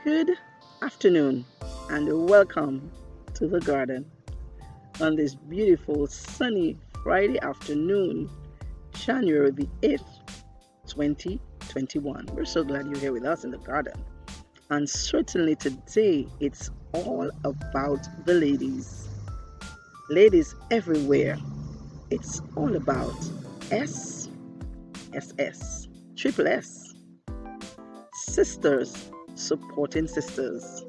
Good afternoon and welcome to the garden on this beautiful sunny Friday afternoon, January the 8th, 2021. We're so glad you're here with us in the garden. And certainly today it's all about the ladies. Ladies everywhere. It's all about S, SS, triple S, sisters supporting sisters.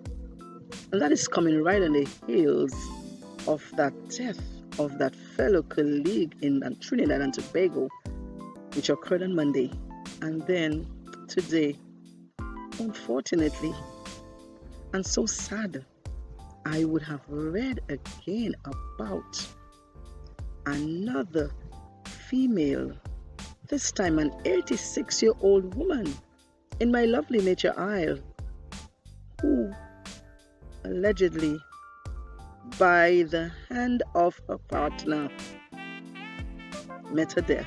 And that is coming right on the heels of that death of that fellow colleague in Trinidad and Tobago, which occurred on Monday. And then today, unfortunately, and so sad, I would have read again about another female, this time an 86-year-old woman in my lovely nature isle, who allegedly, by the hand of her partner, met her death.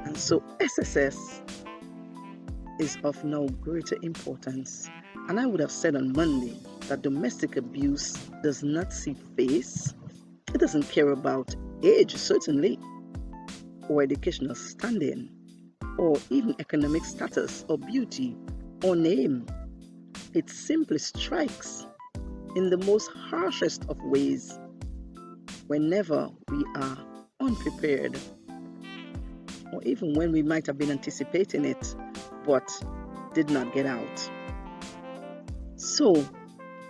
And so SSS is of no greater importance. And I would have said on Monday that domestic abuse does not see face. It doesn't care about age, certainly, or educational standing, or even economic status, or beauty, or name. It simply strikes in the most harshest of ways whenever we are unprepared, or even when we might have been anticipating it but did not get out. So,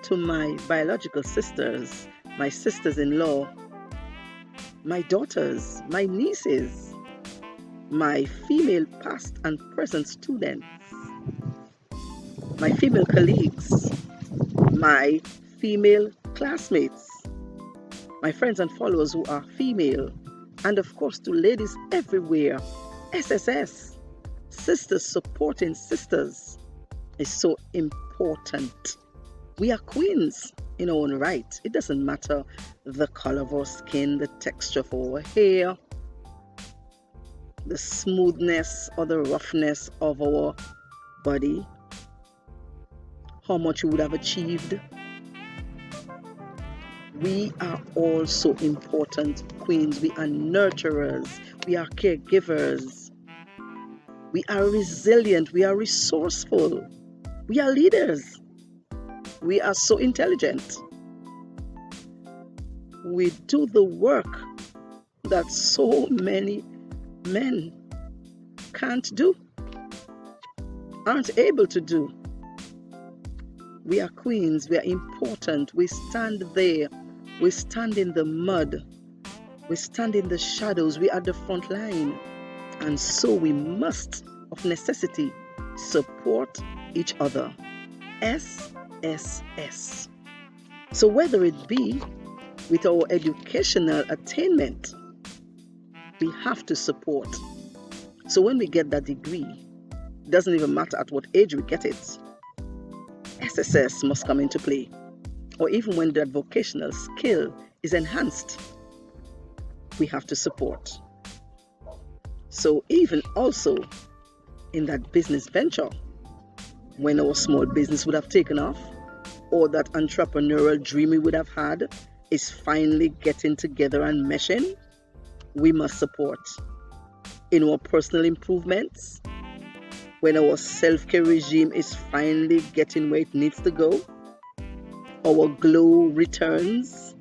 to my biological sisters, my sisters-in-law, my daughters, my nieces, my female past and present students, my female colleagues, my female classmates, my friends and followers who are female, and of course to ladies everywhere, SSS, sisters supporting sisters, is so important. We are queens in our own right. It doesn't matter the color of our skin, the texture of our hair, the smoothness or the roughness of our body, how much we would have achieved. We are all so important queens. We are nurturers. We are caregivers. We are resilient. We are resourceful. We are leaders. We are so intelligent. We do the work that so many men can't do, aren't able to do. We are queens. We are important. We stand there. We stand in the mud. We stand in the shadows. We are the front line. And so we must, of necessity, support each other. SSS. So whether it be with our educational attainment, we have to support. So when we get that degree, it doesn't even matter at what age we get it, SSS must come into play. Or even when that vocational skill is enhanced, we have to support. So even also in that business venture, when our small business would have taken off, or that entrepreneurial dream we would have had is finally getting together and meshing, we must support. In our personal improvements, when our self-care regime is finally getting where it needs to go, our glow returns,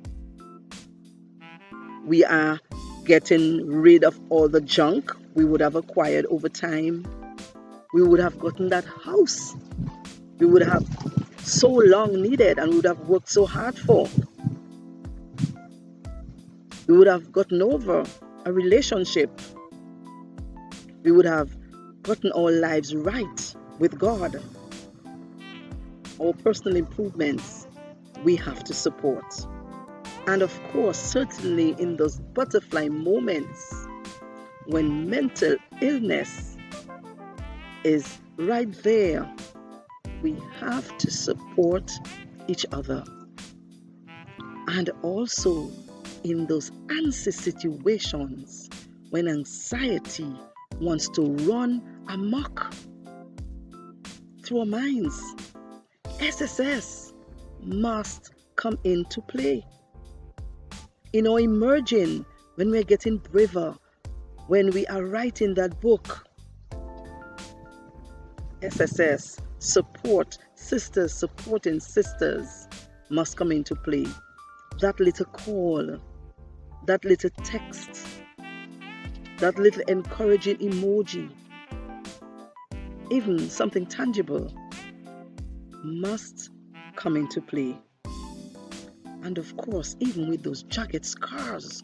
we are getting rid of all the junk we would have acquired over time. We would have gotten that house we would have so long needed and would have worked so hard for. We would have gotten over a relationship. We would have gotten our lives right with God. Our personal improvements, we have to support. And of course, certainly in those butterfly moments when mental illness is right there, we have to support each other. And also in those anxious situations when anxiety wants to run amok through our minds, SSS must come into play. Emerging when we're getting braver, when we are writing that book. SSS, support, sisters supporting sisters must come into play. That little call, that little text, that little encouraging emoji, even something tangible must come into play. And of course, even with those jagged scars,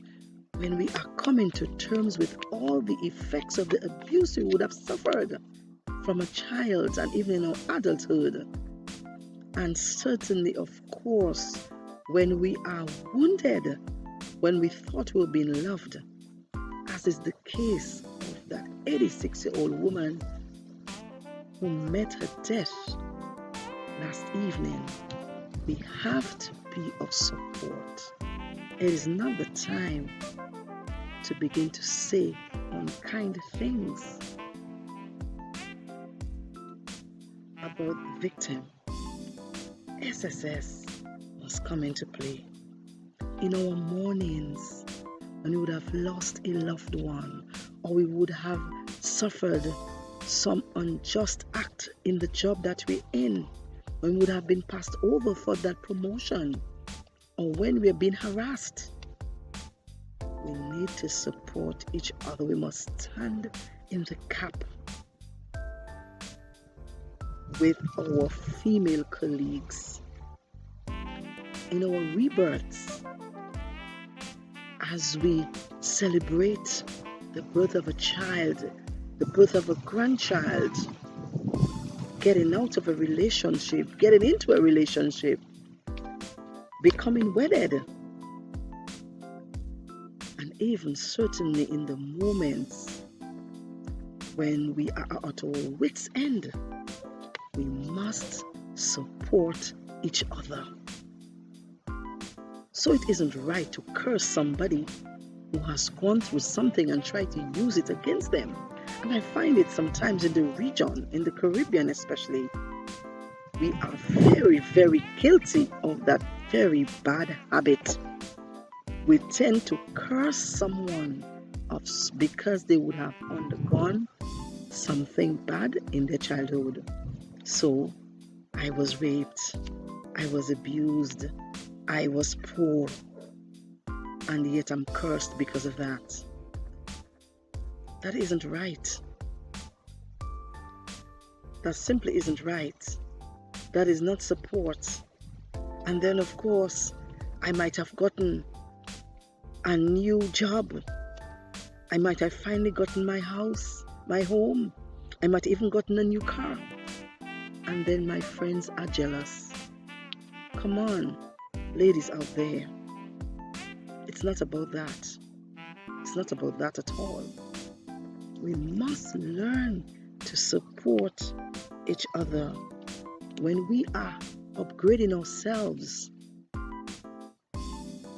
when we are coming to terms with all the effects of the abuse we would have suffered from a child and even in our adulthood, and certainly, of course, when we are wounded, when we thought we were being loved, as is the case of that 86-year-old woman who met her death last evening, we have to be of support. It is not the time to begin to say unkind things about the victim. SSS must come into play. In our mournings, when we would have lost a loved one, or we would have suffered some unjust act in the job that we're in, when we would have been passed over for that promotion, or when we're being harassed, we need to support each other. We must stand in the gap with our female colleagues in our rebirths, as we celebrate the birth of a child, the birth of a grandchild, getting out of a relationship, getting into a relationship, becoming wedded, and even certainly in the moments when we are at our wits' end, we must support each other. So it isn't right to curse somebody who has gone through something and try to use it against them. And I find it sometimes in the region, in the Caribbean especially, we are very, very guilty of that very bad habit. We tend to curse someone because they would have undergone something bad in their childhood. So, I was raped, I was abused, I was poor, and yet I'm cursed because of that. That isn't right. That simply isn't right. That is not support. And then, of course, I might have gotten a new job. I might have finally gotten my house, my home. I might have even gotten a new car. And then my friends are jealous. Come on, ladies out there. It's not about that. It's not about that at all. We must learn to support each other when we are upgrading ourselves,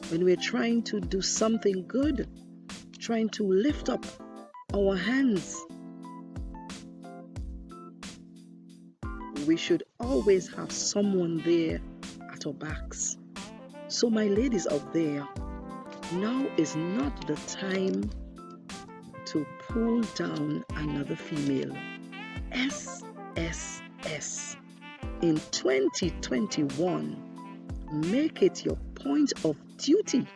when we're trying to do something good, trying to lift up our hands. We should always have someone there at our backs. So my ladies out there, now is not the time to pull down another female. SSS. In 2021, make it your point of duty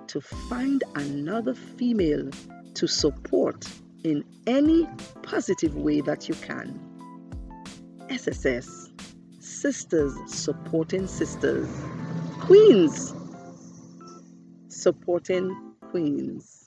to find another female to support in any positive way that you can. SSS, sisters supporting sisters, queens supporting queens.